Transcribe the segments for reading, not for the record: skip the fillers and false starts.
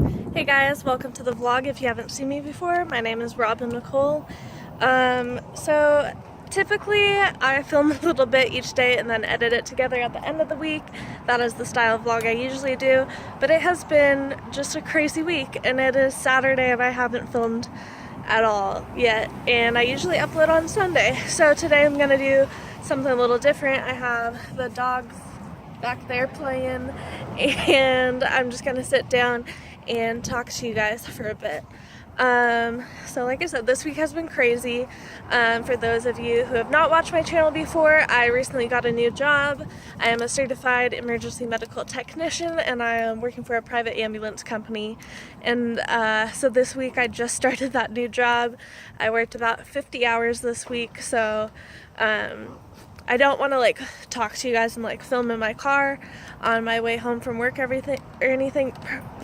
Hey guys, welcome to the vlog. If you haven't seen me before, my name is Robin Nicole. So typically I film a little bit each day and then edit it together at the end of the week. That is the style of vlog I usually do, but it has been just a crazy week and it is Saturday and I haven't filmed at all yet, and I usually upload on Sunday. So today I'm gonna do something a little different. I have the dogs back there playing and I'm just gonna sit down and talk to you guys for a bit. So like I said, this week has been crazy. For those of you who have not watched my channel before, I recently got a new job. I am a certified emergency medical technician and I am working for a private ambulance company. And so this week I just started that new job. I worked about 50 hours this week, so I don't want to like talk to you guys and like film in my car on my way home from work or anything,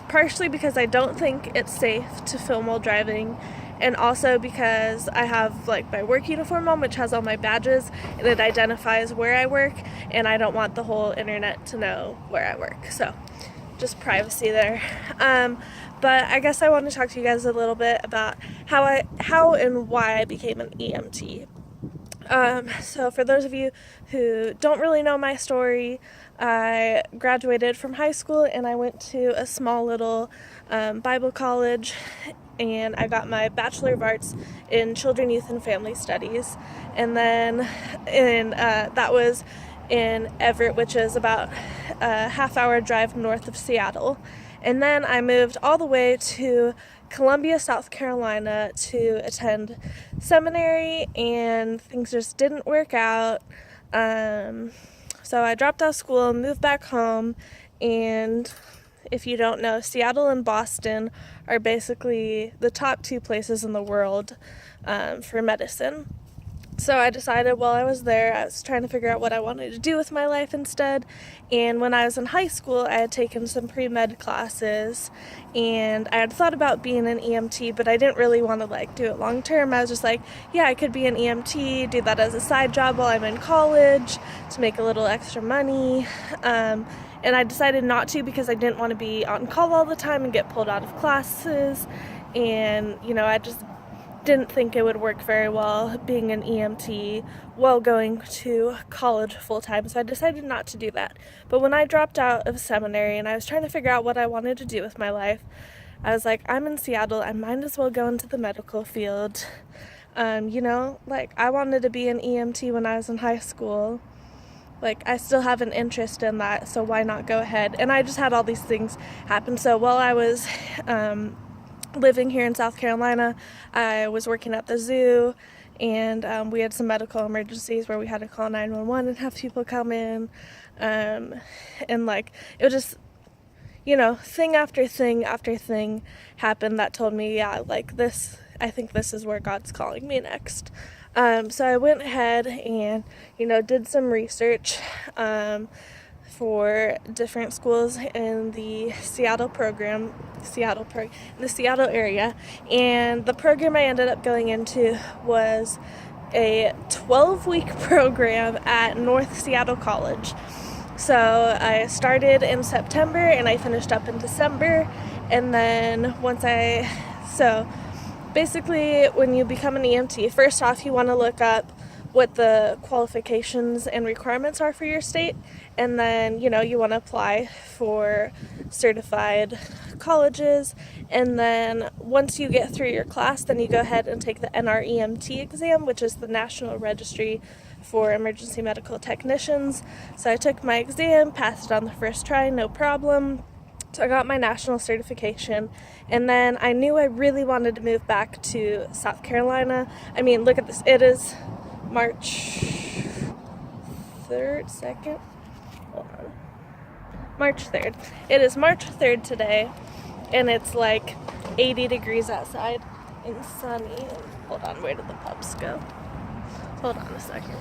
partially because I don't think it's safe to film while driving, and also because I have like my work uniform on, which has all my badges and it identifies where I work, and I don't want the whole internet to know where I work, so just privacy there. But I guess I want to talk to you guys a little bit about how and why I became an EMT. So for those of you who don't really know my story, I graduated from high school and I went to a small little Bible college, and I got my Bachelor of Arts in Children, Youth, and Family Studies. And then that was in Everett, which is about a half-hour drive north of Seattle. And then I moved all the way to Columbia, South Carolina to attend seminary, and things just didn't work out. So I dropped out of school, moved back home, and if you don't know, Seattle and Boston are basically the top two places in the world for medicine. So I decided while I was there, I was trying to figure out what I wanted to do with my life instead. And when I was in high school, I had taken some pre-med classes, and I had thought about being an EMT, but I didn't really want to like do it long term. I was just like, yeah, I could be an EMT, do that as a side job while I'm in college to make a little extra money. And I decided not to because I didn't want to be on call all the time and get pulled out of classes. And, you know, I just didn't think it would work very well being an EMT while going to college full-time, so I decided not to do that. But when I dropped out of seminary and I was trying to figure out what I wanted to do with my life, I was like, I'm in Seattle, I might as well go into the medical field. You know, like I wanted to be an EMT when I was in high school. Like I still have an interest in that, so why not go ahead? And I just had all these things happen. So while I was living here in South Carolina, I was working at the zoo, and we had some medical emergencies where we had to call 911 and have people come in, and like it was just, you know, thing after thing after thing happened that told me, yeah, like this, I think this is where God's calling me next. So I went ahead and, you know, did some research for different schools in the Seattle area, and the program I ended up going into was a 12-week program at North Seattle College. So I started in September and I finished up in December, and then so basically when you become an EMT, first off you want to look up what the qualifications and requirements are for your state, and then, you know, you want to apply for certified colleges, and then once you get through your class, then you go ahead and take the NREMT exam, which is the National Registry for Emergency Medical Technicians. So I took my exam, passed it on the first try, no problem. So I got my national certification, and then I knew I really wanted to move back to South Carolina. I mean, look at this, it is March 3rd, 2nd, hold on, March 3rd. It is March 3rd today, and it's like 80 degrees outside and sunny. Hold on, where did the pups go? Hold on a second.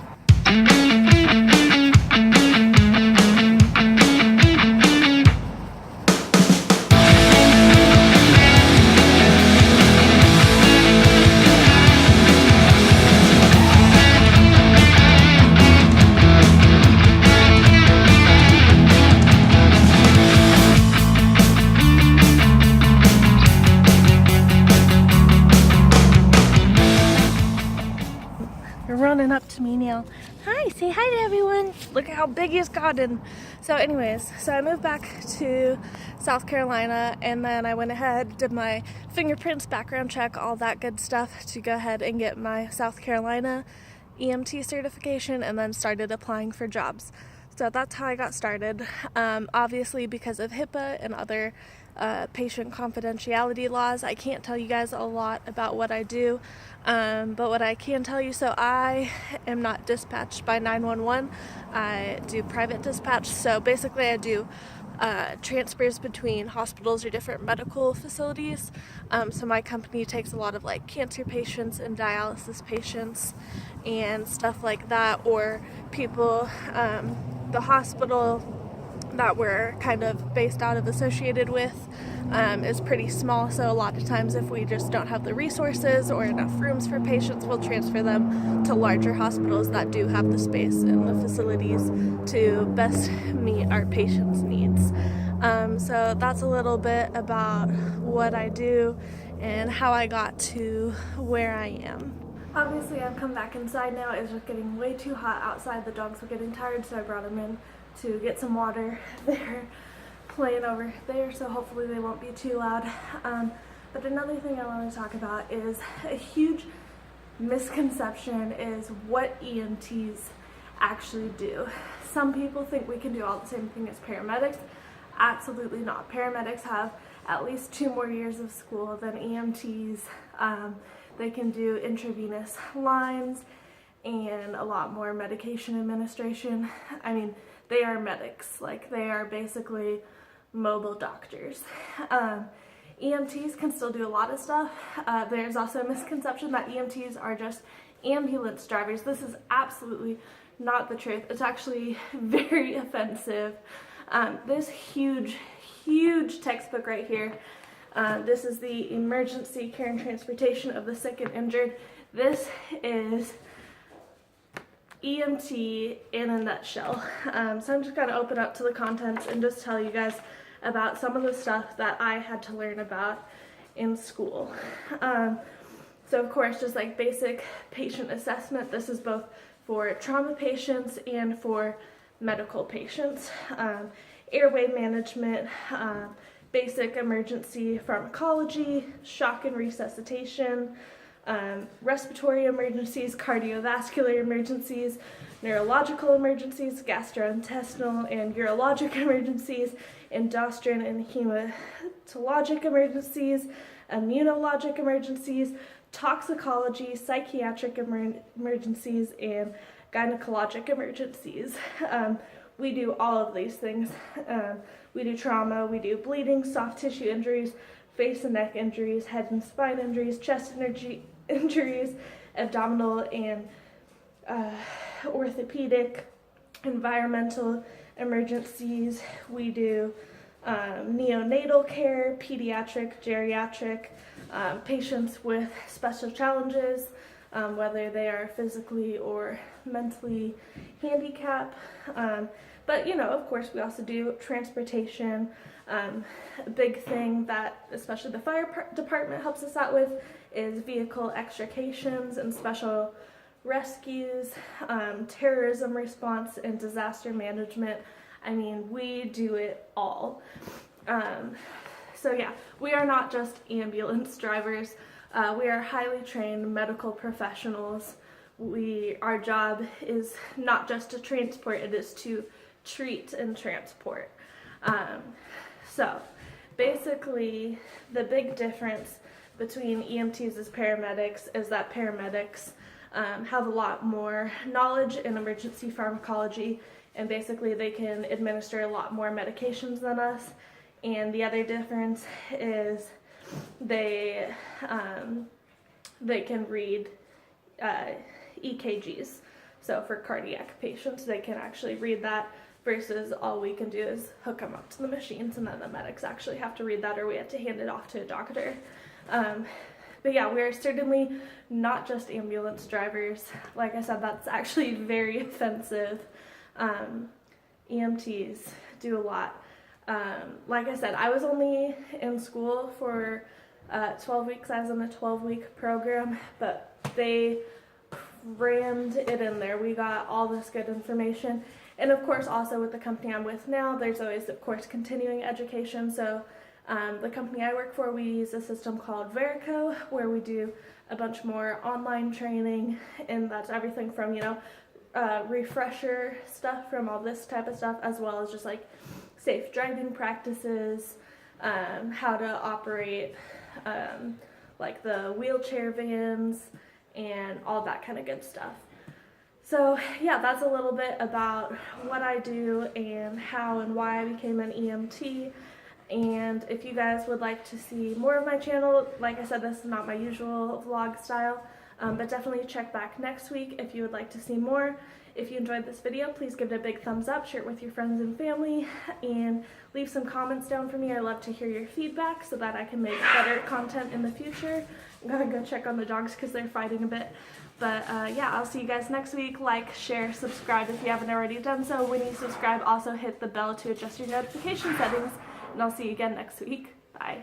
running up to me now. Hi, say hi to everyone. Look at how big he's gotten. So anyways, so I moved back to South Carolina, and then I went ahead, did my fingerprints, background check, all that good stuff to go ahead and get my South Carolina EMT certification, and then started applying for jobs. So that's how I got started. Obviously, because of HIPAA and other patient confidentiality laws, I can't tell you guys a lot about what I do, but what I can tell you, so I am not dispatched by 911. I do private dispatch, so basically I do transfers between hospitals or different medical facilities. So my company takes a lot of like cancer patients and dialysis patients and stuff like that, or people, the hospital that we're kind of based out of associated with is pretty small, so a lot of times if we just don't have the resources or enough rooms for patients, we'll transfer them to larger hospitals that do have the space and the facilities to best meet our patients' needs. So that's a little bit about what I do and how I got to where I am. Obviously I've come back inside now. It's just getting way too hot outside. The dogs were getting tired, so I brought them in to get some water. They're playing over there, so hopefully they won't be too loud. But another thing I want to talk about is a huge misconception is what EMTs actually do. Some people think we can do all the same thing as paramedics. Absolutely not. Paramedics have at least 2 more years of school than EMTs. They can do intravenous lines and a lot more medication administration. I mean, they are medics, like they are basically mobile doctors. EMTs can still do a lot of stuff. There's also a misconception that EMTs are just ambulance drivers. This is absolutely not the truth. It's actually very offensive. This huge textbook right here, this is the Emergency Care and Transportation of the Sick and Injured. This is EMT in a nutshell. So I'm just going to open up to the contents and just tell you guys about some of the stuff that I had to learn about in school. So of course, just like basic patient assessment, this is both for trauma patients and for medical patients. Airway management, basic emergency pharmacology, shock and resuscitation, respiratory emergencies, cardiovascular emergencies, neurological emergencies, gastrointestinal and urologic emergencies, endocrine and hematologic emergencies, immunologic emergencies, toxicology, psychiatric emergencies, and gynecologic emergencies. We do all of these things. We do trauma, we do bleeding, soft tissue injuries, face and neck injuries, head and spine injuries, chest injuries, abdominal and orthopedic, environmental emergencies. We do neonatal care, pediatric, geriatric, patients with special challenges, whether they are physically or mentally handicapped. But you know, of course, we also do transportation. A big thing that especially the fire department helps us out with is vehicle extrications and special rescues, terrorism response, and disaster management. I mean, we do it all. So yeah, we are not just ambulance drivers. We are highly trained medical professionals. Our job is not just to transport, it is to treat and transport. So basically, the big difference between EMTs as paramedics is that paramedics have a lot more knowledge in emergency pharmacology, and basically they can administer a lot more medications than us. And the other difference is they can read EKGs. So for cardiac patients, they can actually read that, versus all we can do is hook them up to the machines, and then the medics actually have to read that, or we have to hand it off to a doctor. But yeah, we are certainly not just ambulance drivers. Like I said, that's actually very offensive. EMTs do a lot. Like I said, I was only in school for 12 weeks. I was in a 12-week program, but they rammed it in there. We got all this good information. And of course, also with the company I'm with now, there's always, of course, continuing education. So the company I work for, we use a system called Verico, where we do a bunch more online training, and that's everything from, refresher stuff from all this type of stuff, as well as just like safe driving practices, how to operate like the wheelchair vans, and all that kind of good stuff. So yeah, that's a little bit about what I do and how and why I became an EMT. And if you guys would like to see more of my channel, like I said, this is not my usual vlog style, but definitely check back next week if you would like to see more. If you enjoyed this video, please give it a big thumbs up, share it with your friends and family, and leave some comments down for me. I love to hear your feedback so that I can make better content in the future. I'm gonna go check on the dogs because they're fighting a bit. But yeah, I'll see you guys next week. Like, share, subscribe if you haven't already done so. When you subscribe, also hit the bell to adjust your notification settings. And I'll see you again next week. Bye.